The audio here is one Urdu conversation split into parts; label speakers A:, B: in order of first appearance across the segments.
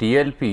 A: TLP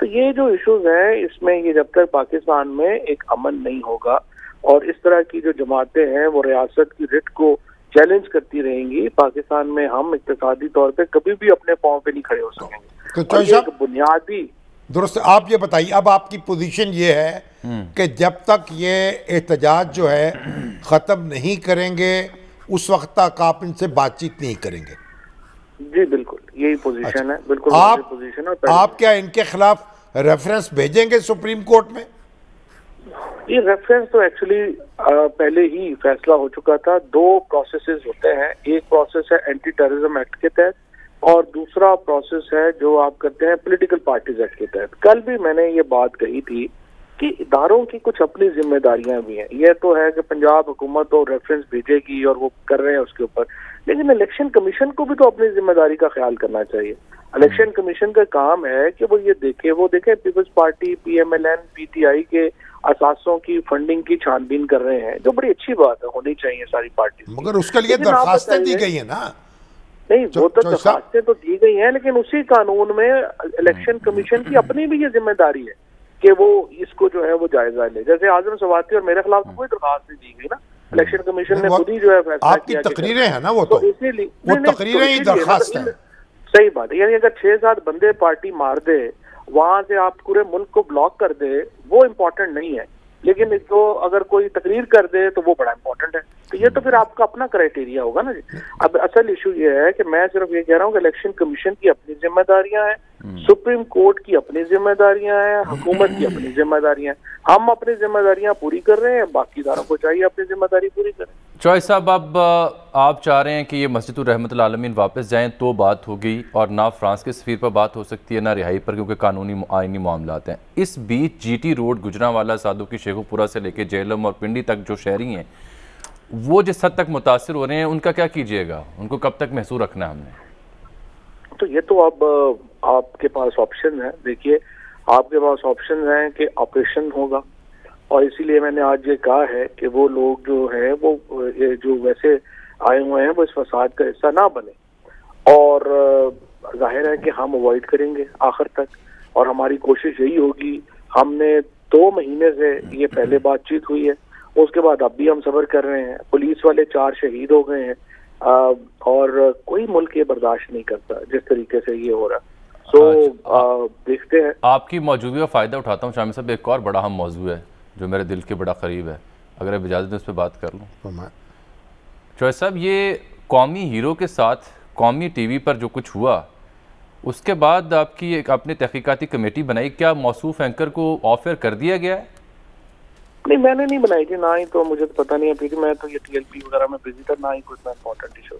B: تو یہ جو ایشوز ہیں اس میں یہ جب تک پاکستان میں ایک امن نہیں ہوگا اور اس طرح کی جو جماعتیں ہیں وہ ریاست کی رٹ کو چیلنج کرتی رہیں گی، پاکستان میں ہم اقتصادی طور پہ کبھی بھی اپنے پاؤں پہ نہیں کھڑے ہو سکیں گے۔
C: تو
B: ایک بنیادی
C: درست، آپ یہ بتائیے اب آپ کی پوزیشن یہ ہے کہ جب تک یہ احتجاج جو ہے ختم نہیں کریں گے اس وقت تک آپ ان سے بات چیت نہیں کریں گے؟
B: جی بالکل یہی پوزیشن ہے، بالکل پوزیشن ہے۔
C: آپ کیا ان کے خلاف ریفرنس بھیجیں گے سپریم کورٹ میں؟
B: یہ ریفرنس تو ایکچولی پہلے ہی فیصلہ ہو چکا تھا۔ دو پروسیسز ہوتے ہیں، ایک پروسیس ہے اینٹی ٹیررزم ایکٹ کے تحت اور دوسرا پروسیس ہے جو آپ کرتے ہیں پولیٹیکل پارٹیز ایکٹ کے تحت۔ کل بھی میں نے یہ بات کہی تھی کہ اداروں کی کچھ اپنی ذمہ داریاں بھی ہیں۔ یہ تو ہے کہ پنجاب حکومت تو ریفرنس بھیجے گی اور وہ کر رہے ہیں اس کے اوپر، لیکن الیکشن کمیشن کو بھی تو اپنی ذمہ داری کا خیال کرنا چاہیے۔ الیکشن کمیشن کا کام ہے کہ وہ یہ دیکھے Peoples Party, P M L N, P T I کے اثاثوں کی فنڈنگ کی چھان بین کر رہے ہیں، جو بڑی اچھی بات ہے، ہونی چاہیے ساری پارٹیز۔
C: مگر اس کے لیے درخواستیں دی گئی ہیں نا؟
B: نہیں، وہ تو درخواستیں تو دی گئی ہیں، لیکن اسی قانون میں الیکشن کمیشن کی اپنی بھی یہ ذمہ داری ہے کہ وہ اس کو جو ہے وہ جائزہ لے۔ جیسے اعظم سواتی اور میرے خلاف کوئی درخواست نہیں دی گئی نا، الیکشن کمیشن نے خود ہی جو ہے فیصلہ
C: آپ کی تقریریں ہیں نا، وہ تو وہ تقریریں ہی درخواست ہیں۔
B: صحیح بات ہے، یعنی اگر 6-7 بندے پارٹی مار دے، وہاں سے آپ پورے ملک کو بلاک کر دے، وہ امپورٹنٹ نہیں ہے، لیکن تو اگر کوئی تقریر کر دے تو وہ بڑا امپورٹنٹ ہے۔ تو یہ تو پھر آپ کا اپنا کرائٹیریا ہوگا نا جی۔ اب اصل ایشو یہ ہے کہ میں صرف یہ کہہ رہا ہوں کہ الیکشن کمیشن کی اپنی ذمہ داریاں ہیں، سپریم کورٹ کی اپنی ذمہ داریاں ہیں، حکومت کی اپنی ذمہ داریاں ہیں۔ ہم اپنی ذمہ داریاں پوری کر رہے ہیں، باقی اداروں کو چاہیے اپنی ذمہ داری پوری کریں۔
A: چوہے صاحب، اب آپ چاہ رہے ہیں کہ یہ مسجد الرحمت العالمین واپس جائیں تو بات ہوگی، اور نہ فرانس کے سفیر پر بات ہو سکتی ہے نہ رہائی پر، کیونکہ قانونی آئینی معاملات ہیں۔ اس بیچ جی ٹی روڈ، گجرانوالہ، سادھو کی شیخو پورہ سے لے کے جہلم اور پنڈی تک جو شہری ہیں وہ جس حد تک متاثر ہو رہے ہیں، ان کا کیا کیجئے گا؟ ان کو کب تک محصور رکھنا ہے ہم نے؟
B: تو یہ تو اب آپ کے پاس آپشن ہے، دیکھیے آپ کے پاس آپشن ہیں کہ آپریشن ہوگا، اور اسی لیے میں نے آج یہ کہا ہے کہ وہ لوگ جو ہیں وہ جو ویسے آئے ہوئے ہیں وہ اس فساد کا حصہ نہ بنے، اور ظاہر ہے کہ ہم اوائڈ کریں گے آخر تک، اور ہماری کوشش یہی ہوگی۔ ہم نے 2 مہینے سے یہ پہلے بات چیت ہوئی ہے، اس کے بعد اب بھی ہم صبر کر رہے ہیں، پولیس والے 4 شہید ہو گئے ہیں، اور کوئی ملک یہ برداشت نہیں کرتا جس طریقے سے یہ ہو رہا۔ سو دیکھتے ہیں۔
A: آپ کی موجودگی کا فائدہ اٹھاتا ہوں شامی صاحب، ایک اور بڑا اہم موضوع ہے جو میرے دل کے بڑا قریب ہے، اگر آپ اجازت دیں اس پہ بات کر لوں۔ چوہے صاحب، یہ قومی ہیرو کے ساتھ قومی ٹی وی پر جو کچھ ہوا، اس کے بعد آپ کی ایک اپنی تحقیقاتی کمیٹی بنائی، کیا موصوف اینکر کو آفر کر دیا گیا ہے؟
B: نہیں، میں نے نہیں بنائی تھی، نہ ہی تو مجھے پتہ نہیں ہے، کیونکہ میں تو یہ ٹی ایل پی وغیرہ میں بزی تھا، نہ ہی کوئی امپورٹنٹ ایشو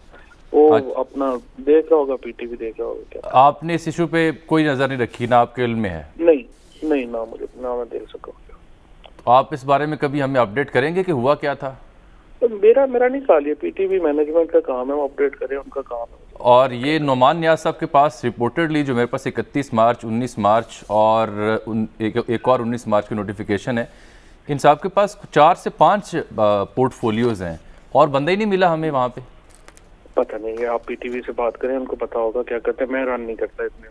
B: وہ اپنا دیکھ رہا ہوگا، پی ٹی وی دیکھ رہا ہوگا۔
A: آپ نے اس ایشو پہ کوئی نظر نہیں رکھی، نہ آپ کے علم میں ہے؟
B: نہیں، نہ مجھے، نہ میں دیکھ سکا۔
A: آپ اس بارے میں کبھی ہمیں اپڈیٹ کریں گے کہ ہوا کیا تھا؟
B: میرا نہیں خیال، یہ پی ٹی وی مینجمنٹ کا کام ہے، وہ اپڈیٹ کریں، ان کا کام ہے۔
A: اور یہ نعمان نیاز صاحب کے پاس رپورٹڈلی جو میرے پاس 31 مارچ، 19 مارچ اور ایک اور 19 مارچ کی نوٹیفیکیشن ہے، ان صاحب کے پاس 4 سے 5 پورٹ فولیوز ہیں، اور بندہ ہی نہیں ملا ہمیں وہاں پہ۔
B: پتہ نہیں ہے، آپ پی ٹی وی سے بات کریں، ان کو پتا ہوگا کیا کرتے ہیں، میں رن نہیں کرتا اتنے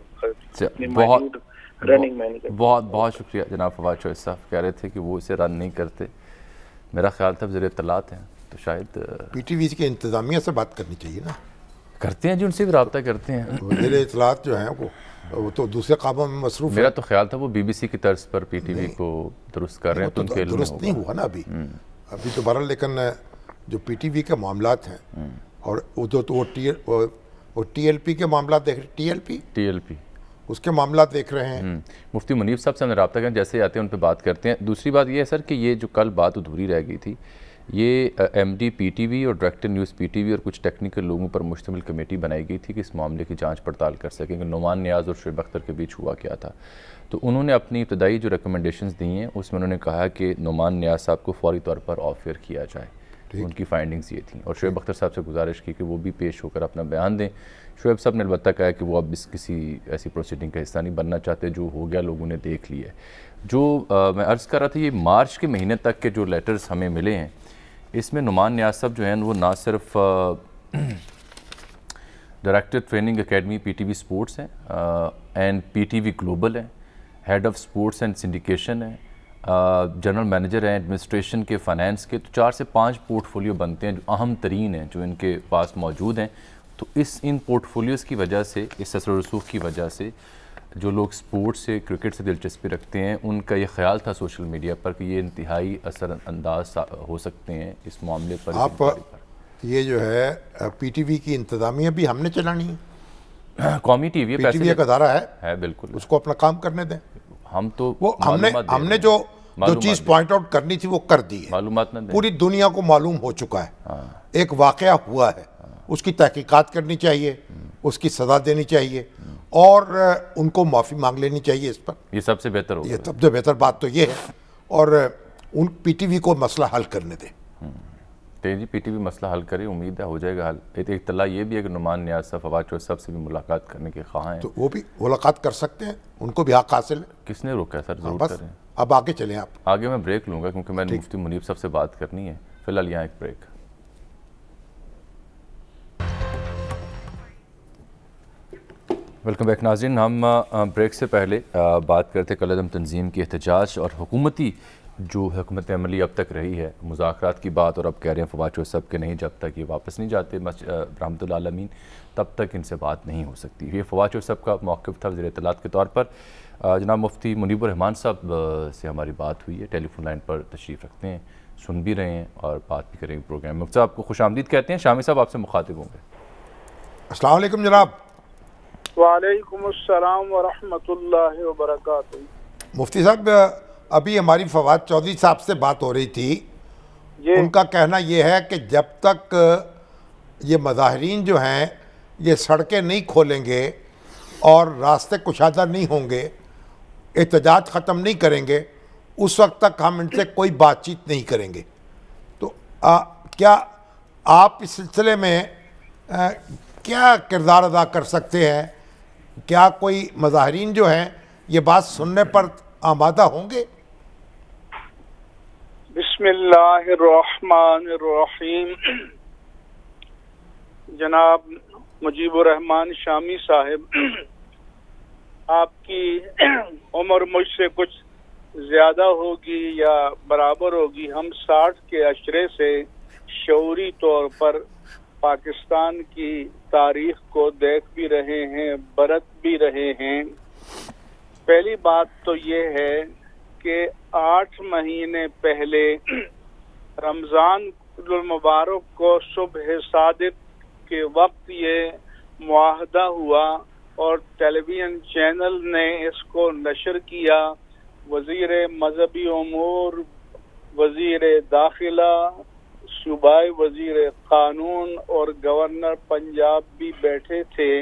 B: رننگ میں نہیں کرتا۔
A: بہت شکریہ جناب فواد چوہے صاحب، کہہ رہے تھے کہ وہ اسے رن نہیں کرتے، میرا خیال تھا زیر اطلاعات ہیں، تو شاید
C: پی ٹی وی کے انتظامیہ سے بات کرنی چاہیے نا۔
A: کرتے ہیں جی، ان سے بھی رابطہ کرتے ہیں۔
C: وزیر اطلاعات جو ہیں وہ تو دوسرے کاموں میں مصروف ہے۔
A: میرا تو خیال تھا وہ بی بی سی کی طرز پر پی ٹی وی کو درست کر رہے ہیں، تو ان کے علم میں
C: درست نہیں ہوا نا ابھی تو بہرحال، لیکن جو پی ٹی وی کے معاملات ہیں، اور وہ ٹی ایل پی کے معاملات دیکھ رہے، ٹی ایل پی اس کے معاملات دیکھ رہے ہیں۔
A: مفتی منیف صاحب سے ہم نے رابطہ کریں، جیسے آتے ہیں ان پہ بات کرتے ہیں۔ دوسری بات یہ ہے سر کہ یہ جو کل بات ادھوری رہ گئی تھی، یہ M D P T V اور director news P T V اور کچھ ٹیکنیکل لوگوں پر مشتمل کمیٹی بنائی گئی تھی کہ اس معاملے کی جانچ پڑتال کر سکیں کہ نعمان نیاز اور شعیب اختر کے بیچ ہوا کیا تھا۔ تو انہوں نے اپنی ابتدائی جو ریکمنڈیشنز دی ہیں اس میں انہوں نے کہا کہ نعمان نیاز صاحب کو فوری طور پر آفر کیا جائے، ان کی فائنڈنگز یہ تھیں، اور شعیب اختر صاحب سے گزارش کی کہ وہ بھی پیش ہو کر اپنا بیان دیں۔ شعیب صاحب نے البتہ کہا کہ وہ اب کسی ایسی پروسیڈنگ کا حصہ نہیں بننا چاہتے، جو ہو گیا لوگوں نے دیکھ لیا ہے۔ جو میں عرض کر رہا تھا، یہ مارچ کے مہینے تک کے جو لیٹرز ہمیں ملے ہیں، اس میں نعمان نیاز صاحب جو ہیں وہ نہ صرف director training academy P T V sports ہیں، and P T V global ہیں، head of sports and syndication ہیں, جنرل مینیجر ہیں ایڈمنسٹریشن کے, فائنینس کے, تو 4 سے 5 پورٹ فولیو بنتے ہیں جو اہم ترین ہیں جو ان کے پاس موجود ہیں. تو ان پورٹ فولیوز کی وجہ سے, اس اثر و رسوخ کی وجہ سے جو لوگ سپورٹس سے, کرکٹ سے دلچسپی رکھتے ہیں, ان کا یہ خیال تھا سوشل میڈیا پر کہ یہ انتہائی اثر انداز ہو سکتے ہیں اس معاملے پر.
C: آپ یہ جو ہے پی ٹی وی کی انتظامیہ بھی ہم نے چلانی ہے,
A: قومی ٹی وی
C: پی ٹی وی ایک ادارہ
A: ہے, بالکل
C: اس کو اپنا کام کرنے دیں.
A: ہم تو
C: وہ ہم نے جو چیز پوائنٹ آؤٹ کرنی تھی وہ کر دی ہے,
A: معلومات نہ دیں,
C: پوری دنیا کو معلوم ہو چکا ہے, ایک واقعہ ہوا ہے, اس کی تحقیقات کرنی چاہیے, اس کی سزا دینی چاہیے اور ان کو معافی مانگ لینی چاہیے اس پر.
A: یہ سب سے بہتر ہوگا,
C: یہ سب سے بہتر بات تو یہ ہے, اور ان پی ٹی وی کو مسئلہ حل کرنے دیں.
A: جی پی ٹی وی مسئلہ حل کرے, امید ہے ہو جائے گا حل. ایک اطلاع یہ بھی ہے کہ نعمان نیاز صاحب فواد چودھری صاحب سے بھی ملاقات کرنے کے خواہاں ہیں,
C: تو وہ بھی ملاقات کر سکتے ہیں, ان کو بھی حق حاصل ہے.
A: کس نے روکا ہے سر؟ ضرور
C: بس
A: کریں.
C: اب آگے چلیں آپ.
A: آگے میں بریک لوں گا کیونکہ میں نے مفتی منیب صاحب سے بات کرنی ہے. فی الحال یہاں ایک بریک. ویلکم بیک ناظرین. ہم بریک سے پہلے بات کرتے قلعہ تنظیم کی احتجاج اور حکومتی جو حکمت عملی اب تک رہی ہے, مذاکرات کی بات, اور اب کہہ رہے ہیں فواد چودھری صاحب کے نہیں, جب تک یہ واپس نہیں جاتے رحمۃ اللہ عالمین تب تک ان سے بات نہیں ہو سکتی. یہ فواد چودھری صاحب کا موقف تھا وزیر اطلاعات کے طور پر. جناب مفتی منیب الرحمان صاحب سے ہماری بات ہوئی ہے, ٹیلی فون لائن پر تشریف رکھتے ہیں, سن بھی رہے ہیں اور بات بھی کریں گے پروگرام میں. مفتی صاحب کو خوش آمدید کہتے ہیں. شامی صاحب آپ سے مخاطب ہوں گے.
C: السلام علیکم جناب.
D: وعلیکم السلام ورحمۃ اللہ وبرکاتہ.
C: مفتی صاحب ابھی ہماری فواد چودھری صاحب سے بات ہو رہی تھی, ان کا کہنا یہ ہے کہ جب تک یہ مظاہرین جو ہیں یہ سڑکیں نہیں کھولیں گے اور راستے کشادہ نہیں ہوں گے, احتجاج ختم نہیں کریں گے, اس وقت تک ہم ان سے کوئی بات چیت نہیں کریں گے. تو کیا آپ اس سلسلے میں کیا کردار ادا کر سکتے ہیں؟ کیا کوئی مظاہرین جو ہیں یہ بات سننے پر آمادہ ہوں گے؟
D: بسم اللہ الرحمن الرحیم. جناب مجیب الرحمان شامی صاحب, آپ کی عمر مجھ سے کچھ زیادہ ہوگی یا برابر ہوگی. ہم 60 کے عشرے سے شعوری طور پر پاکستان کی تاریخ کو دیکھ بھی رہے ہیں, برت بھی رہے ہیں. پہلی بات تو یہ ہے کہ 8 مہینے پہلے رمضان المبارک کو صبح صادق کے وقت یہ معاہدہ ہوا اور ٹیلی ویژن چینل نے اس کو نشر کیا. وزیر مذہبی امور, وزیر داخلہ, صوبائی وزیر قانون اور گورنر پنجاب بھی بیٹھے تھے.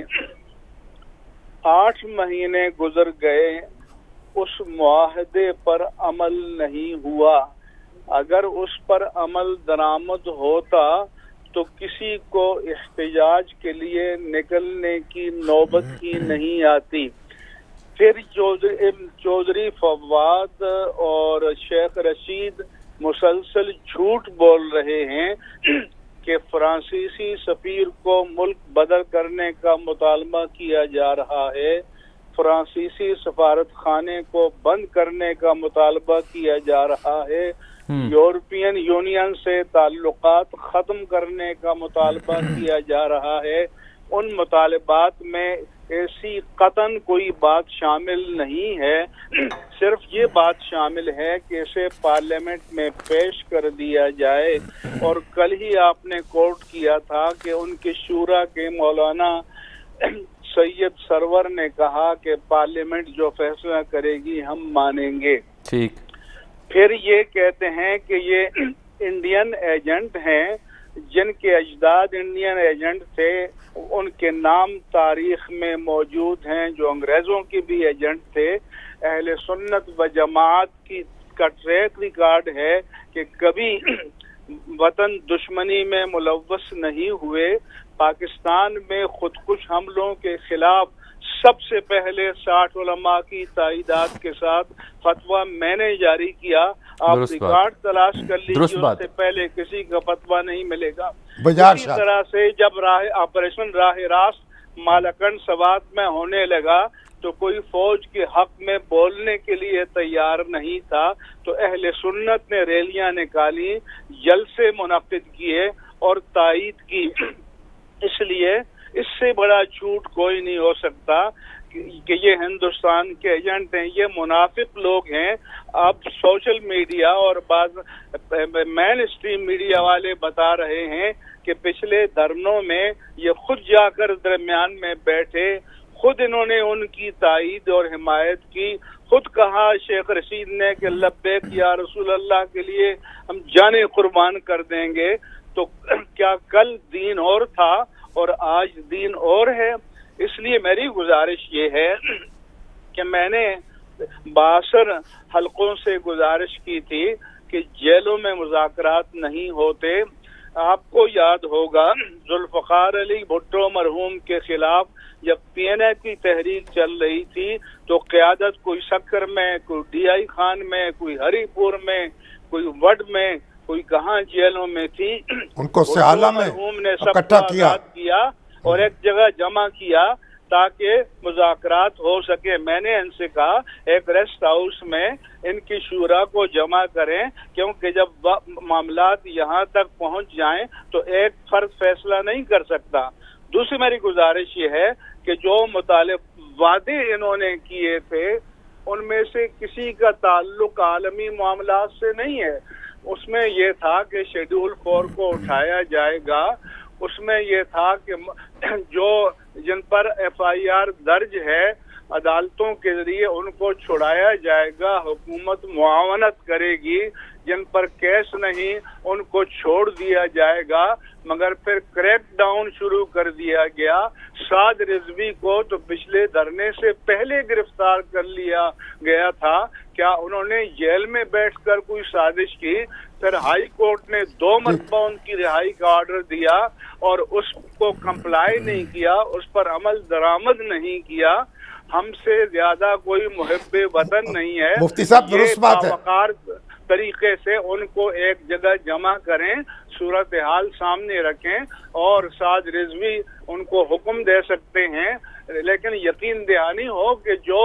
D: 8 مہینے گزر گئے, اس معاہدے پر عمل نہیں ہوا. اگر اس پر عمل درآمد ہوتا تو کسی کو احتجاج کے لیے نکلنے کی نوبت ہی نہیں آتی. پھر چودھری فواد اور شیخ رشید مسلسل جھوٹ بول رہے ہیں کہ فرانسیسی سفیر کو ملک بدر کرنے کا مطالبہ کیا جا رہا ہے, فرانسیسی سفارت خانے کو بند کرنے کا مطالبہ کیا جا رہا ہے, یورپین یونین سے تعلقات ختم کرنے کا مطالبہ کیا جا رہا ہے. ان مطالبات میں ایسی قطعاً کوئی بات شامل نہیں ہے, صرف یہ بات شامل ہے کہ اسے پارلیمنٹ میں پیش کر دیا جائے. اور کل ہی آپ نے کوٹ کیا تھا کہ ان کے شورا کے مولانا سید سرور نے کہا کہ پارلیمنٹ جو فیصلہ کرے گی ہم مانیں گے.
A: ٹھیک.
D: پھر یہ کہتے ہیں کہ یہ انڈین ایجنٹ ہیں, جن کے اجداد انڈین ایجنٹ تھے ان کے نام تاریخ میں موجود ہیں, جو انگریزوں کے بھی ایجنٹ تھے. اہل سنت و جماعت کا ٹریک ریکارڈ ہے کہ کبھی وطن دشمنی میں ملوث نہیں ہوئے. پاکستان میں خودکش حملوں کے خلاف سب سے پہلے 60 علماء کی تائیدات کے ساتھ فتویٰ میں نے جاری کیا. آپ ریکارڈ تلاش کر لیجیے, اس سے پہلے کسی کا فتویٰ نہیں ملے گا. اسی طرح سے جب آپریشن راہ راست مالاکنڈ سوات میں ہونے لگا تو کوئی فوج کے حق میں بولنے کے لیے تیار نہیں تھا، تو اہل سنت نے ریلیاں نکالی، جلسے منعقد کیے اور تائید کی۔ اس لیے اس سے بڑا جھوٹ کوئی نہیں ہو سکتا کہ یہ ہندوستان کے ایجنٹ ہیں، یہ منافق لوگ ہیں۔ اب سوشل میڈیا اور بعض مین اسٹریم میڈیا والے بتا رہے ہیں کہ پچھلے دھرنوں میں یہ خود جا کر درمیان میں بیٹھے، خود انہوں نے ان کی تائید اور حمایت کی، خود کہا شیخ رشید نے کہ لبیک یا رسول اللہ کے لیے ہم جانیں قربان کر دیں گے۔ تو کیا کل دین اور تھا اور آج دین اور ہے؟ اس لیے میری گزارش یہ ہے کہ میں نے 62 حلقوں سے گزارش کی تھی کہ جیلوں میں مذاکرات نہیں ہوتے۔ آپ کو یاد ہوگا ذوالفقار علی بھٹو مرحوم کے خلاف جب پی این اے کی تحریک چل رہی تھی تو قیادت کوئی سکر میں، کوئی ڈی آئی خان میں، کوئی ہری پور میں، کوئی وڈ میں، کوئی کہاں جیلوں میں تھی۔
C: ان کو سیالہ میں
D: مرحوم نے سب
C: اکٹھا
D: کو آزاد کیا اور ایک جگہ جمع کیا تاکہ مذاکرات ہو سکے۔ میں نے ان سے کہا ایک ریسٹ ہاؤس میں ان کی شورا کو جمع کریں، کیونکہ جب معاملات یہاں تک پہنچ جائیں تو ایک فرد فیصلہ نہیں کر سکتا۔ دوسری میری گزارش یہ ہے کہ جو مطالب وعدے انہوں نے کیے تھے ان میں سے کسی کا تعلق عالمی معاملات سے نہیں ہے۔ اس میں یہ تھا کہ شیڈول 4 کو اٹھایا جائے گا، اس میں یہ تھا کہ جو جن پر ایف آئی آر درج ہے عدالتوں کے ذریعے ان کو چھڑایا جائے گا، حکومت معاونت کرے گی، جن پر کیس نہیں ان کو چھوڑ دیا جائے گا۔ مگر پھر کریک ڈاؤن شروع کر دیا گیا۔ سعد رضوی کو تو پچھلے دھرنے سے پہلے گرفتار کر لیا گیا تھا، کیا انہوں نے جیل میں بیٹھ کر کوئی سازش کی؟ پھر ہائی کورٹ نے 2 مرتبہ ان کی رہائی کا آرڈر دیا اور اس کو کمپلائی نہیں کیا، اس پر عمل درآمد نہیں کیا۔ ہم سے زیادہ کوئی محب وطن نہیں ہے۔
C: مفتی صاحب درست بات ہے،
D: باوقار طریقے سے ان کو ایک جگہ جمع کریں، صورتحال سامنے رکھیں، اور سعد رضوی ان کو حکم دے سکتے ہیں، لیکن یقین دہانی ہو کہ جو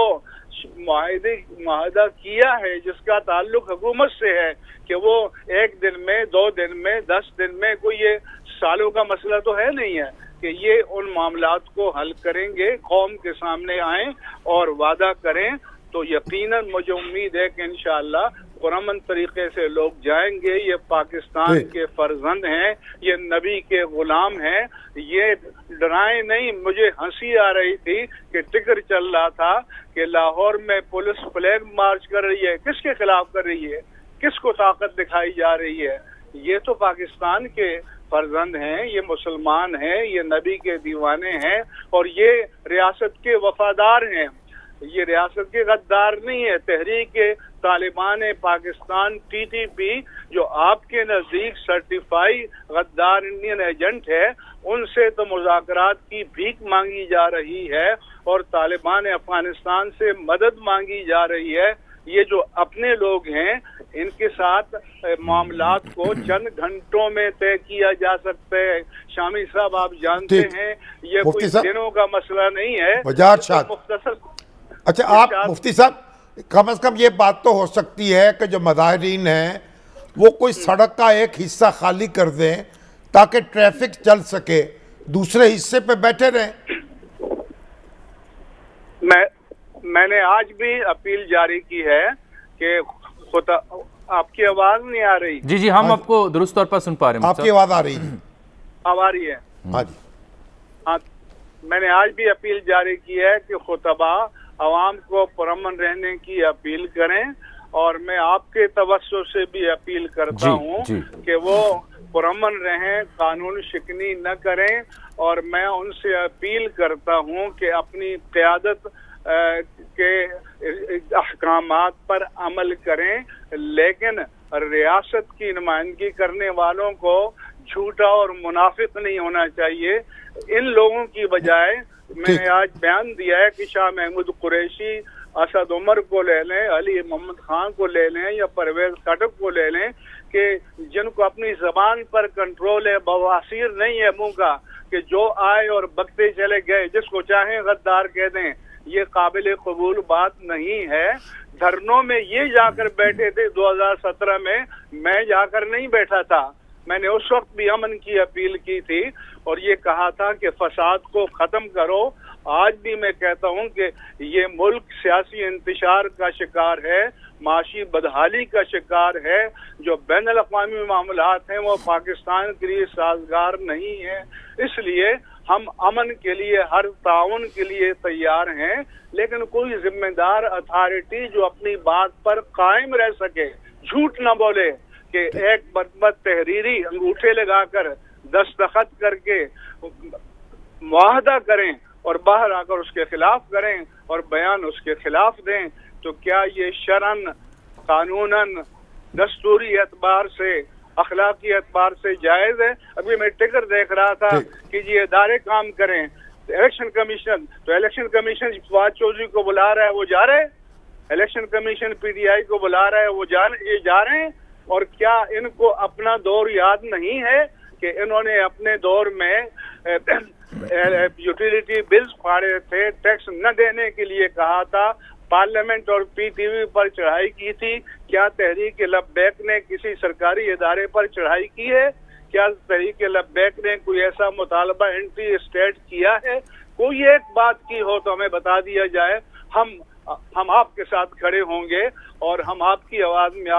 D: معاہدہ کیا ہے جس کا تعلق حکومت سے ہے کہ وہ 1 دن میں، 2 دن میں، 10 دن میں، کوئی یہ سالوں کا مسئلہ تو ہے نہیں ہے کہ یہ ان معاملات کو حل کریں گے، قوم کے سامنے آئیں اور وعدہ کریں، تو یقیناً مجھے امید ہے کہ انشاءاللہ پرامن طریقے سے لوگ جائیں گے۔ یہ پاکستان کے فرزند ہیں، یہ نبی کے غلام ہیں، یہ ڈرائیں نہیں۔ مجھے ہنسی آ رہی تھی کہ ٹکر چل رہا تھا کہ لاہور میں پولیس فلیگ مارچ کر رہی ہے، کس کے خلاف کر رہی ہے، کس کو طاقت دکھائی جا رہی ہے؟ یہ تو پاکستان کے فرزند ہیں، یہ مسلمان ہیں، یہ نبی کے دیوانے ہیں، اور یہ ریاست کے وفادار ہیں، یہ ریاست کے غدار نہیں ہے۔ تحریک Taliban Pakistan T T P جو آپ کے نزدیک سرٹیفائی غدار انڈین ایجنٹ ہے، ان سے تو مذاکرات کی بھیک مانگی جا رہی ہے اور طالبان افغانستان سے مدد مانگی جا رہی ہے۔ یہ جو اپنے لوگ ہیں ان کے ساتھ معاملات کو چند گھنٹوں میں طے کیا جا سکتا ہے۔ شامی صاحب آپ جانتے ہیں یہ کوئی دنوں کا مسئلہ نہیں ہے، مختصر۔
C: اچھا آپ مفتی صاحب کم از کم یہ بات تو ہو سکتی ہے کہ جو مظاہرین ہیں وہ کوئی سڑک کا ایک حصہ خالی کر دیں تاکہ ٹریفک چل سکے، دوسرے حصے پہ بیٹھے رہیں۔
D: میں نے آج بھی اپیل جاری کی ہے کہ آپ کی آواز نہیں آ رہی؟
A: جی ہم آپ کو درست طور پر سن پا رہے ہیں۔
C: آپ کی آواز آ رہی ہے؟
D: آ رہی ہے؟
C: ہاں جی۔
D: ہاں، میں نے آج بھی اپیل جاری کی ہے کہ خطبہ عوام کو پرامن رہنے کی اپیل کریں، اور میں آپ کے توسط سے بھی اپیل کرتا ہوں کہ وہ پرامن رہیں، قانون شکنی نہ کریں، اور میں ان سے اپیل کرتا ہوں کہ اپنی قیادت کے احکامات پر عمل کریں، لیکن ریاست کی نمائندگی کرنے والوں کو جھوٹا اور منافق نہیں ہونا چاہیے۔ ان لوگوں کی بجائے میں نے آج بیان دیا ہے کہ شاہ محمود قریشی، اسد عمر کو لے لیں، علی محمد خان کو لے لیں، یا پرویز خٹک کو لے لیں، کہ جن کو اپنی زبان پر کنٹرول ہے، بواسیر نہیں ہے منہ کا، کہ جو آئے اور بکتے چلے گئے، جس کو چاہیں غدار کہہ دیں، یہ قابل قبول بات نہیں ہے. دھرنوں میں یہ جا کر بیٹھے تھے 2017 میں جا کر نہیں بیٹھا تھا. میں نے اس وقت بھی امن کی اپیل کی تھی اور یہ کہا تھا کہ فساد کو ختم کرو. آج بھی میں کہتا ہوں کہ یہ ملک سیاسی انتشار کا شکار ہے, معاشی بدحالی کا شکار ہے. جو بین الاقوامی معاملات ہیں وہ پاکستان کے لیے سازگار نہیں ہیں. اس لیے ہم امن کے لیے ہر تعاون کے لیے تیار ہیں, لیکن کوئی ذمہ دار اتھارٹی جو اپنی بات پر قائم رہ سکے, جھوٹ نہ بولے کہ ایک مرتبہ تحریری انگوٹھے لگا کر دستخط کر کے معاہدہ کریں اور باہر آ کر اس کے خلاف کریں اور بیان اس کے خلاف دیں, تو کیا یہ شرعاً, قانوناً, دستوری اعتبار سے, اخلاقی اعتبار سے جائز ہے؟ ابھی میں ٹکر دیکھ رہا تھا کہ یہ ادارے کام کریں, الیکشن کمیشن, تو الیکشن کمیشن فواد چودھری کو بلا رہا ہے, وہ جا رہے, الیکشن کمیشن پی ٹی آئی کو بلا رہا ہے, وہ یہ جا رہے ہیں. اور کیا ان کو اپنا دور یاد نہیں ہے کہ انہوں نے اپنے دور میں یوٹیلیٹی بلز پھاڑے تھے, ٹیکس نہ دینے کے لیے کہا تھا, پارلیمنٹ اور پی ٹی وی پر چڑھائی کی تھی؟ کیا تحریک لبیک نے کسی سرکاری ادارے پر چڑھائی کی ہے؟ کیا تحریک لبیک نے کوئی ایسا مطالبہ انٹری اسٹیٹ کیا ہے؟ کوئی ایک بات کی ہو تو ہمیں بتا دیا جائے, ہم آپ کے ساتھ کھڑے ہوں گے اور ہم آپ کی آواز میں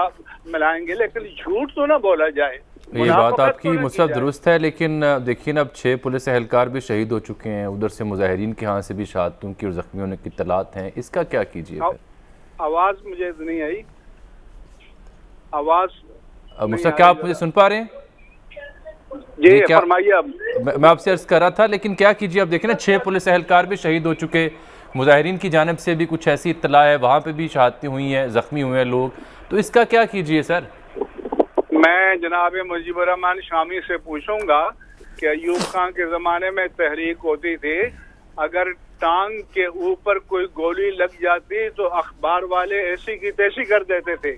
D: ملائیں گے, لیکن جھوٹ تو نہ بولا جائے.
A: یہ بات آپ کی مصطفیٰ درست ہے, لیکن دیکھیے نا اب 6 پولیس اہلکار بھی شہید ہو چکے ہیں, ادھر سے مظاہرین کے ہاں سے بھی شہادتوں کی اور زخمی ہونے کی اطلاعات ہیں. اس کا کیا کیجیے؟
D: آواز مجھے نہیں آئی, آواز
A: مصطفیٰ کیا آپ مجھے سن پا رہے ہیں؟
D: جی فرمائیے. اب
A: میں آپ سے عرض کر رہا تھا, لیکن کیا کیجیے؟ اب دیکھیں نا 6 پولیس اہلکار بھی شہید ہو چکے, مظاہرین کی جانب سے بھی کچھ ایسی اطلاع ہے, وہاں پہ بھی شہادتیں ہوئی ہیں, زخمی ہوئے ہیں لوگ, تو اس کا کیا کیجیے سر؟
D: میں جناب مجیب الرحمان شامی سے پوچھوں گا کہ ایوب خان کے زمانے میں تحریک ہوتی تھی, اگر ٹانگ کے اوپر کوئی گولی لگ جاتی تو اخبار والے ایسی کی تیسی کر دیتے تھے.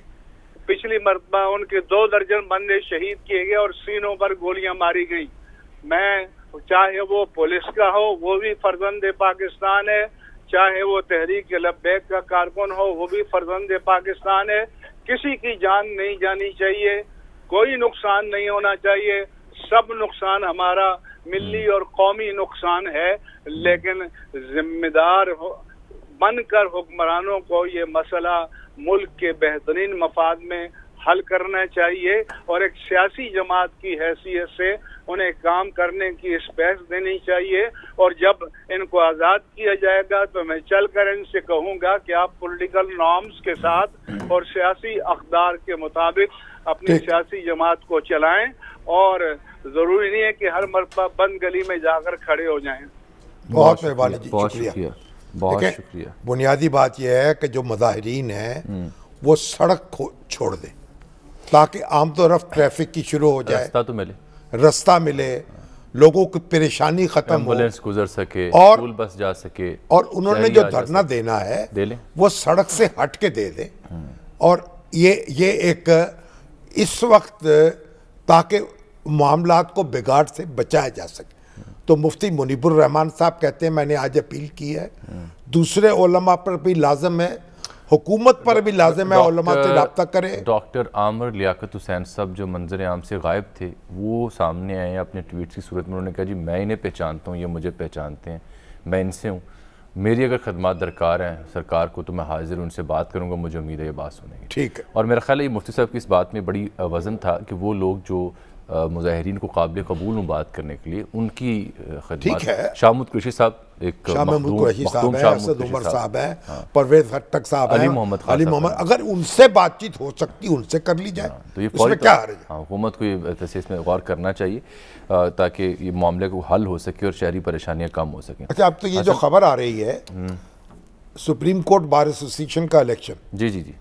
D: پچھلی مرتبہ ان کے 2 درجن بندے شہید کیے گئے اور سینوں پر گولیاں ماری گئیں. میں چاہے وہ پولیس کا ہو وہ بھی فرزند پاکستان ہے, چاہے وہ تحریک لبیک کا کارکن ہو وہ بھی فرزند پاکستان ہے. کسی کی جان نہیں جانی چاہیے, کوئی نقصان نہیں ہونا چاہیے, سب نقصان ہمارا ملی اور قومی نقصان ہے. لیکن ذمہ دار بن کر حکمرانوں کو یہ مسئلہ ملک کے بہترین مفاد میں حل کرنا چاہیے اور ایک سیاسی جماعت کی حیثیت سے انہیں کام کرنے کی اسپیس دینی چاہیے. اور جب ان کو آزاد کیا جائے گا تو میں چل کر ان سے کہوں گا کہ آپ پولیٹیکل نارمز کے ساتھ اور سیاسی اقدار کے مطابق اپنی سیاسی جماعت کو چلائیں, اور ضروری نہیں ہے کہ ہر مرتبہ بند گلی میں جا کر کھڑے ہو جائیں.
C: بہت مہربانی جی,
A: شکریہ, بہت شکریہ.
C: بنیادی بات یہ ہے کہ جو مظاہرین ہیں وہ سڑک کو چھوڑ دیں تاکہ آمد و رفت ٹریفک کی شروع ہو جائے, رستہ ملے, لوگوں کی پریشانی ختم ہو,
A: ایمبولینس گزر سکے,
C: اور
A: اسکول بس جا سکے,
C: اور انہوں نے جو دھرنا دینا ہے وہ سڑک سے ہٹ کے دے دیں. اور یہ ایک اس وقت تاکہ معاملات کو بگاڑ سے بچایا جا سکے. تو مفتی منیب الرحمان صاحب کہتے ہیں میں نے آج اپیل کی ہے, دوسرے علماء پر بھی لازم ہے, حکومت پر بھی لازم ہے علماء سے رابطہ کرے.
A: ڈاکٹر عامر لیاقت حسین صاحب جو منظر عام سے غائب تھے وہ سامنے آئے اپنے ٹویٹ کی صورت میں, انہوں نے کہا جی میں انہیں پہچانتا ہوں, یہ مجھے پہچانتے ہیں, میں ان سے ہوں, میری اگر خدمات درکار ہیں سرکار کو تو میں حاضر ان سے بات کروں گا, مجھے امید ہے یہ بات سنیں گے.
C: ٹھیک ہے.
A: اور میرا خیال ہے یہ مفتی صاحب کی اس بات میں بڑی وزن تھا کہ وہ لوگ جو مظاہرین کو قابل قبول ہوں بات کرنے کے لیے ان کی خدمات. شاہ محمود قریشی صاحب, ایک
C: شاہ محمود قریشی صاحب ہیں, اسد عمر صاحب ہیں, پرویز خٹک صاحب ہیں, علی محمد, اگر ان سے بات چیت ہو سکتی ان سے کر لی جائے,
A: تو یہ
C: اس میں کیا حرج ہے؟
A: حکومت کو اس میں غور کرنا چاہیے تاکہ یہ معاملے کو حل ہو سکے اور شہری پریشانیاں کم ہو سکیں.
C: اچھا, اب تو یہ جو خبر آ رہی ہے سپریم کورٹ بار ایسوسیشن کا الیکشن,
A: جی جی جی,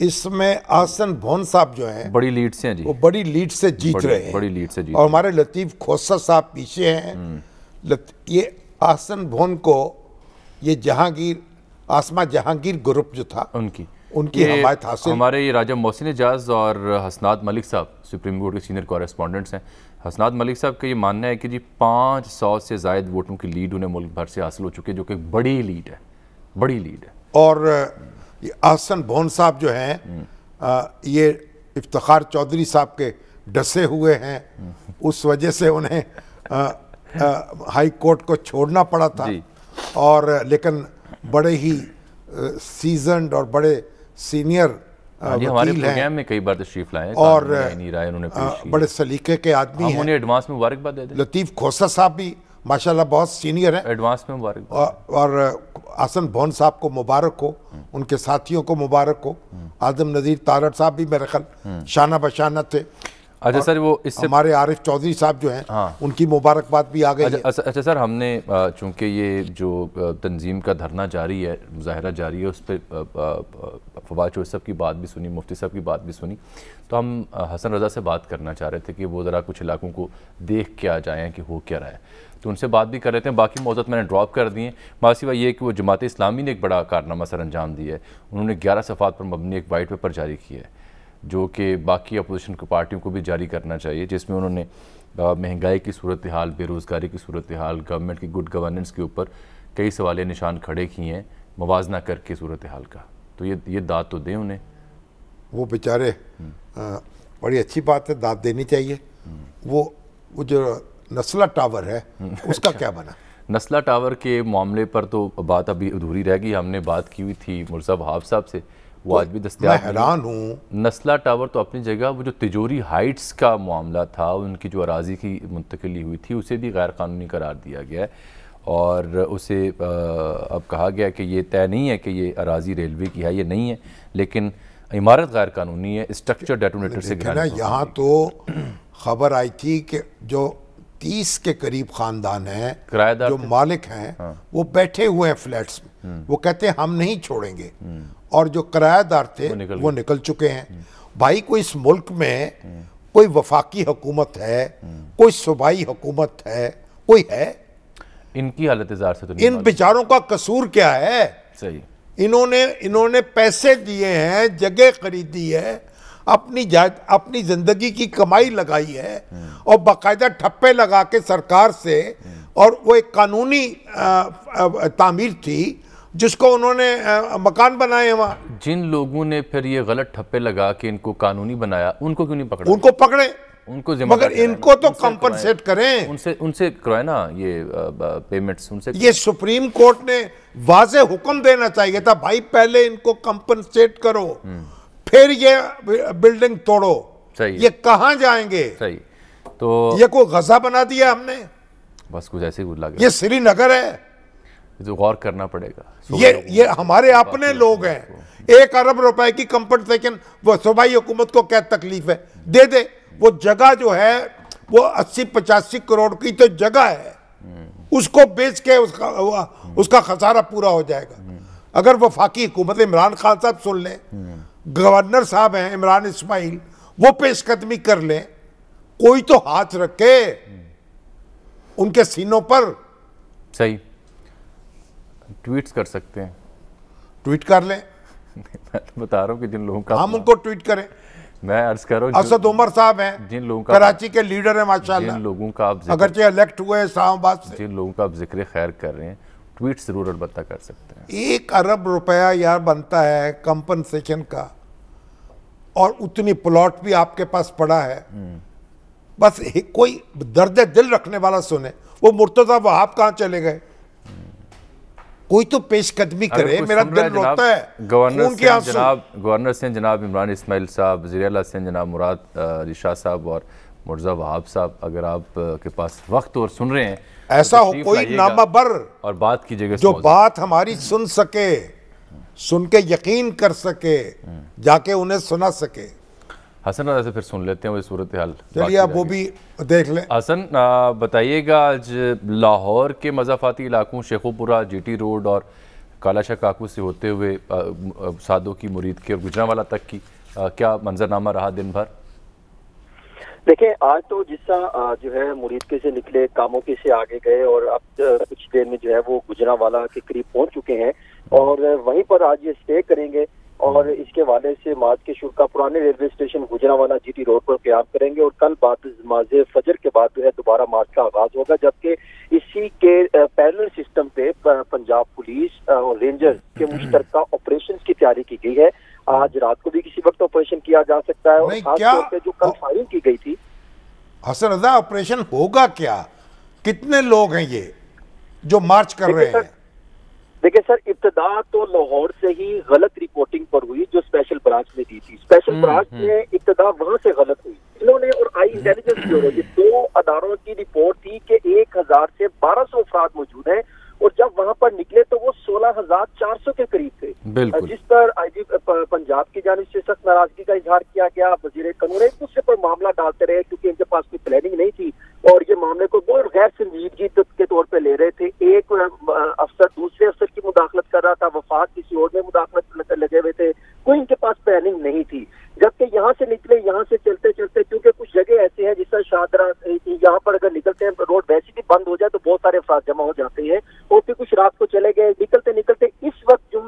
A: اس
C: میں آسن بھون صاحب جو ہیں
A: بڑی لیڈ سے ہیں جی,
C: وہ بڑی لیڈ سے جیت رہے ہیں,
A: بڑی لیڈ سے جیت,
C: اور ہمارے لطیف کھوسہ صاحب پیچھے ہیں. یہ آسن بھون کو یہ جہانگیر, آسما جہانگیر گروپ جو تھا ان کی حمایت حاصل.
A: ہمارے یہ راجہ محسن اعجاز اور حسنات ملک صاحب سپریم کورٹ کے سینئر کورسپونڈنٹس ہیں. حسنات ملک صاحب کا یہ ماننا ہے کہ جی 500 سے زائد ووٹوں کی لیڈ انہیں ملک بھر سے حاصل ہو چکی ہے, جو کہ ایک بڑی لیڈ ہے, بڑی لیڈ ہے.
C: اور یہ احسن بھون صاحب جو ہیں یہ افتخار چودھری صاحب کے ڈسے ہوئے ہیں, اس وجہ سے انہیں ہائی کورٹ کو چھوڑنا پڑا تھا. اور لیکن بڑے ہی سیزنڈ اور بڑے سینئر
A: ہمارے پروگرام میں کئی بار تشریف لائے
C: اور
A: انہوں نے
C: بڑے سلیقے کے آدمی ہیں.
A: ہم انہیں ایڈوانس میں مبارکباد دے دیں.
C: لطیف کھوسا صاحب بھی ماشاءاللہ بہت سینئر ہیں,
A: ایڈوانس میں مبارکباد.
C: اور احسن بھون صاحب کو مبارک ہو, ان کے ساتھیوں کو مبارک ہو. اعظم نذیر تارڑ صاحب بھی میرے خیال شانہ بشانہ تھے.
A: اچھا سر, وہ اس سے
C: ہمارے عارف چودھری صاحب جو ہیں ان کی مبارکباد بھی آ گئی ہے.
A: اچھا سر, ہم نے چونکہ یہ جو تنظیم کا دھرنا جاری ہے, مظاہرہ جاری ہے, اس پہ فواد چودھری صاحب کی بات بھی سنی, مفتی صاحب کی بات بھی سنی, تو ہم حسن رضا سے بات کرنا چاہ رہے تھے کہ وہ ذرا کچھ علاقوں کو دیکھ کے آ جائیں کہ ہو کیا رہا ہے, تو ان سے بات بھی کر رہے تھے. باقی موضوعات میں نے ڈراپ کر دیے. ماسیوا یہ کہ وہ جماعت اسلامی نے ایک بڑا کارنامہ سر انجام دیا ہے. انہوں نے 11 صفحات پر مبنی ایک وائٹ پیپر جاری کیا ہے, جو کہ باقی اپوزیشن کی پارٹیوں کو بھی جاری کرنا چاہیے, جس میں انہوں نے مہنگائی کی صورتحال, بے روزگاری کی صورتحال, گورنمنٹ کی گڈ گورننس کے اوپر کئی سوالیہ نشان کھڑے کیے ہیں موازنہ کر کے صورتحال کا. تو یہ داد تو دیں انہیں.
C: وہ بیچارے, بڑی اچھی بات ہے, داد دینی چاہیے. وہ جو نسلہ ٹاور ہے اس کا کیا بنا؟
A: نسلہ ٹاور کے معاملے پر تو بات ابھی ادھوری رہ گئی. ہم نے بات کی ہوئی تھی مرزا وہاب صاحب سے, وہ آج بھی دستیاب.
C: میں حیران ہوں.
A: نسلہ ٹاور تو اپنی جگہ, وہ جو تجوری ہائٹس کا معاملہ تھا, ان کی جو اراضی کی منتقلی ہوئی تھی, اسے بھی غیر قانونی قرار دیا گیا ہے, اور اسے اب کہا گیا کہ یہ طے نہیں ہے کہ یہ اراضی ریلوے کی ہے, یہ نہیں ہے, لیکن عمارت غیر قانونی ہے, اسٹرکچر ڈیٹونیٹر سے گرانا.
C: یہاں تو خبر آئی تھی کہ جو 30 کے قریب خاندان ہیں جو مالک ہیں وہ بیٹھے ہوئے ہیں فلیٹس میں, وہ کہتے ہیں ہم نہیں چھوڑیں گے, اور جو کرایہ دار تھے وہ نکل چکے ہیں. بھائی کوئی اس ملک میں کوئی وفاقی حکومت ہے, کوئی صوبائی حکومت ہے, کوئی ہے؟
A: ان کی حالت زار سے تو نہیں.
C: ان بیچاروں کا قصور کیا ہے؟
A: صحیح,
C: انہوں نے پیسے دیے ہیں, جگہ خریدی ہے, اپنی زندگی کی کمائی لگائی ہے, اور باقاعدہ ٹھپے لگا کے سرکار سے, اور وہ ایک قانونی تعمیر تھی جس کو انہوں نے مکان بنائے وہاں. جن
A: لوگوں نے پھر یہ غلط ٹھپے لگا کے ان کو قانونی بنایا, ان کو کیوں نہیں پکڑا؟
C: ان کو پکڑیں,
A: ان کو
C: مگر ان کو تو کمپنسیٹ کریں,
A: ان سے کروائے نا یہ پیمنٹس ان سے.
C: یہ سپریم کورٹ نے واضح حکم دینا چاہیے تھا, بھائی پہلے ان کو کمپنسیٹ کرو, پھر یہ بلڈنگ توڑو. یہ کہاں جائیں گے؟
A: صحیح. تو
C: یہ کوئی غزہ بنا دیا ہم نے,
A: بس کچھ ایسے ہی لگا.
C: یہ سری نگر ہے,
A: تو غور کرنا پڑے گا.
C: یہ ہمارے اپنے لوگ ہیں. 1 ارب روپے کی کمپنسیشن وہ صوبائی حکومت کو کیا تکلیف ہے, دے دے. وہ جگہ جو ہے وہ 80-85 کروڑ کی تو جگہ ہے, اس کو بیچ کے اس کا خسارہ پورا ہو جائے گا. اگر وفاقی حکومت, عمران خان صاحب سن لیں, گورنر صاحب ہیں عمران اسماعیل, وہ پیش قدمی کر لیں, کوئی تو ہاتھ رکھے ان کے سینوں پر.
A: صحیح, ٹویٹس کر سکتے ہیں,
C: ٹویٹ کر لیں.
A: میں بتا رہا ہوں کہ جن لوگوں کا,
C: ہم ان کو ٹویٹ کریں.
A: میں عرض کر رہا ہوں
C: اسد عمر صاحب ہیں,
A: جن لوگوں کا
C: کراچی کے لیڈر ہیں ماشاءاللہ,
A: جن لوگوں کا آپ
C: اگرچہ الیکٹ ہوئے اسلام آباد سے,
A: جن لوگوں کا آپ ذکر خیر کر رہے ہیں, ٹویٹ ضرور البتہ کر سکتے ہیں.
C: 1 ارب روپیہ یار بنتا ہے کمپنسیشن کا, اور اتنی پلاٹ بھی آپ کے پاس پڑا ہے. بس کوئی درد دل رکھنے والا سنے, وہ مرتضی وہاب کہاں چلے گئے؟ کوئی تو پیش قدمی کرے, میرا دل روتا ہے.
A: گورنر سے جناب عمران اسماعیل صاحب, وزیر اعلیٰ سے جناب مراد علی شاہ صاحب اور مرزا وہاب صاحب, اگر آپ کے پاس وقت اور سن رہے ہیں,
C: ایسا ہو کوئی نامہ بر
A: اور بات کیجئے گا,
C: جو بات ہماری سن سکے, سن کے یقین کر سکے, جا کے انہیں سنا سکے.
A: حسن رضا سے پھر سن لیتے ہیں وہ صورتحال.
C: چلیے آپ وہ بھی دیکھ لیں.
A: حسن بتائیے گا, آج لاہور کے مضافاتی علاقوں شیخو پورہ, جی ٹی روڈ اور کالا شاہ کاکو سے ہوتے ہوئے سادوں کی, مرید کے اور گجرانوالہ تک کی کیا منظرنامہ رہا دن بھر؟
E: دیکھیں, آج تو جس طرح جو ہے مرید کے سے نکلے, کاموں کے سے آگے گئے, اور اب کچھ دیر میں جو ہے وہ گجرانوالہ کے قریب پہنچ چکے ہیں, اور وہیں پر آج یہ سٹے کریں گے. اور اس کے حوالے سے مارچ کے شروع کا پرانے railway station Gujranwala G T road پر قیام کریں گے اور کل بعد نماز فجر کے بعد جو ہے دوبارہ مارچ کا آغاز ہوگا، جبکہ اسی کے پیرلل سسٹم پہ پنجاب پولیس اور رینجر کے مشترکہ آپریشن کی تیاری کی گئی ہے۔ آج رات کو بھی کسی وقت آپریشن کیا جا سکتا ہے، اور خاص طور پہ جو کل فائرنگ کی گئی تھی۔
C: حسن رضا، آپریشن ہوگا کیا؟ کتنے لوگ ہیں یہ جو مارچ کر رہے ہیں؟
E: دیکھیں سر، ابتدا تو لاہور سے ہی غلط رپورٹنگ پر ہوئی جو اسپیشل برانچ نے دی تھی۔ اسپیشل برانچ نے ابتدا وہاں سے غلط ہوئی، انہوں نے اور آئی انٹیلیجنس بیورو، یہ دو اداروں کی رپورٹ تھی کہ 1000 سے 1200 افراد موجود ہیں، اور جب وہاں پر نکلے تو وہ 16,400 کے قریب تھے، جس پر آئی جی پنجاب کی جانب سے سخت ناراضگی کا اظہار کیا گیا۔ وزیر قانون ایک دوسرے پر معاملہ ڈالتے رہے کیونکہ ان کے پاس کوئی پلاننگ نہیں تھی، اور یہ معاملے کو بہت غیر سنجیدگی کے طور پہ لے رہے تھے۔ ایک افسر دوسرے افسر کی مداخلت کر رہا تھا، وفاق کسی اور میں مداخلت لگے ہوئے تھے، کوئی ان کے پاس پلاننگ نہیں تھی۔ جبکہ یہاں سے نکلے، یہاں سے چلتے چلتے، کیونکہ کچھ جگہ ایسے ہیں جس طرح شادرہ، یہاں پر اگر نکلتے ہیں روڈ ویسے بھی بند ہو جائے تو بہت سارے افراد جمع ہو جاتے ہیں، اور پھر کچھ رات کو چلے گئے۔ نکلتے نکلتے اس وقت جو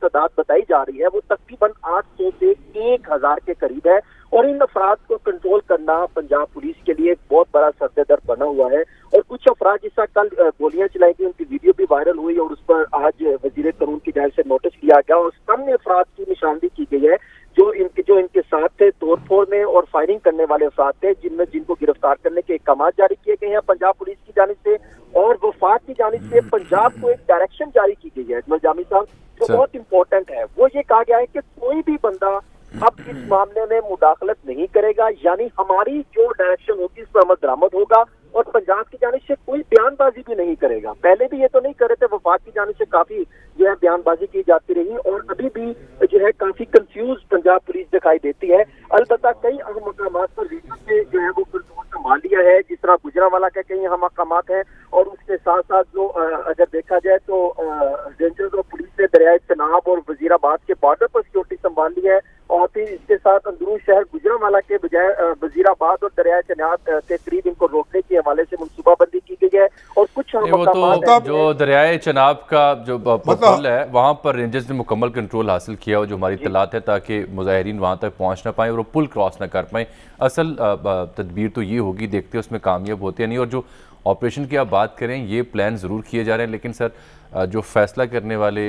E: تعداد بتائی جا رہی ہے وہ تقریباً 800 سے 1000 کے قریب ہے، اور ان افراد کو کنٹرول کرنا پنجاب پولیس کے لیے ایک بہت بڑا سرد درد بنا ہوا ہے۔ اور کچھ افراد جس طرح کل گولیاں چلائی گئی، ان کی ویڈیو بھی وائرل ہوئی، اور اس پر آج وزیر قانون کی جانب سے نوٹس لیا گیا، اور سامنے افراد کی نشاندہی کی گئی ہے جو ان کے ساتھ تھے توڑ پھوڑ میں اور فائرنگ کرنے والے افراد تھے، جن کو گرفتار کرنے کے احکامات جاری کیے گئے ہیں پنجاب پولیس کی جانب سے، اور وفاق کی جانب سے پنجاب کو ایک ڈائریکشن جاری کی گئی ہے اجمل جامی صاحب، جو بہت امپورٹنٹ ہے۔ وہ یہ کہا گیا ہے کہ کوئی بھی بندہ اب اس معاملے میں مداخلت نہیں کرے گا، یعنی ہماری جو ڈائریکشن ہوگی اس پر عمل درآمد ہوگا، اور پنجاب کی جانب سے کوئی بیان بازی بھی نہیں کرے گا۔ پہلے بھی یہ تو نہیں کر رہے تھے، وفاق کی جانب سے کافی جو ہے بیان بازی کی جاتی رہی، اور ابھی بھی جو ہے کافی کنفیوز پنجاب پولیس دکھائی دیتی ہے۔ البتہ کئی اہم مقامات پر ریجن جو ہے وہ کنٹرول سنبھال لیا ہے، جس طرح گجرانوالہ کے کئی اہم مقامات ہیں، اور اس کے ساتھ ساتھ جو اگر دیکھا جائے تو رینجرز اور پولیس نے دریائے چناب اور وزیر آباد کے بارڈر پر سیکورٹی سنبھال لی ہے، اور پھر اس کے ساتھ اندرون شہر گجرانوالہ کے بجائے وزیر آباد اور دریائے چناب کے قریب ان کو روکنے کے حوالے سے منصوبہ بندی کی گئی ہے۔ اور کچھ
A: مقامات جو دریائے چناب کا جو پل ہے وہاں پر رینجرز نے مکمل کنٹرول حاصل کیا، اور جو ہماری اطلاعات ہے تاکہ مظاہرین وہاں تک پہنچ نہ پائیں اور وہ پل کراس نہ کر پائیں۔ اصل تدبیر تو یہ ہوگی، دیکھتے اس میں کامیاب ہوتے ہیں نہیں، اور جو آپریشن کی آپ بات کریں یہ پلان ضرور کیے جا رہے ہیں، لیکن سر جو فیصلہ کرنے والے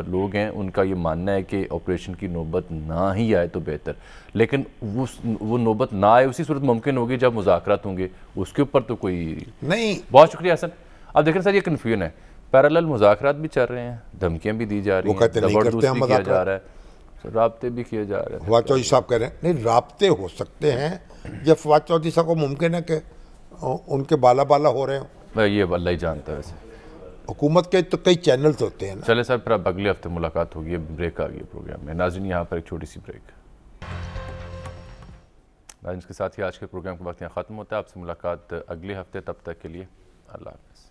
A: لوگ ہیں ان کا یہ ماننا ہے کہ آپریشن کی نوبت نہ ہی آئے تو بہتر، لیکن وہ نوبت نہ آئے اسی صورت ممکن ہوگی جب مذاکرات ہوں گے، اس کے اوپر تو کوئی نہیں۔ بہت شکریہ حسن۔ اب دیکھیں سر یہ کنفیوژن ہے، پیرالل مذاکرات بھی چل رہے ہیں، دھمکیاں بھی دی جا رہی ہیں، زبردست بھی کیا جا رہا ہے، رابطے بھی کیے جا رہے ہیں۔
C: فواد چودھری صاحب کہہ رہے ہیں نہیں رابطے ہو سکتے ہیں، یا فواد چودھری صاحب کو ممکن ہے کہ ان کے بالا ہو رہے ہوں؟
A: یہ اللہ ہی جانتا ہے ویسے،
C: حکومت کے تو کئی چینلز ہوتے ہیں نا۔
A: چلے سر پھر اب اگلے ہفتے ملاقات ہوگی، بریک آ گئی پروگرام میں۔ ناظرین یہاں پر ایک چھوٹی سی بریک۔ ناظرین اس کے ساتھ ہی آج کے پروگرام کا وقت یہاں ختم ہوتا ہے، آپ سے ملاقات اگلے ہفتے، تب تک کے لیے اللہ حافظ۔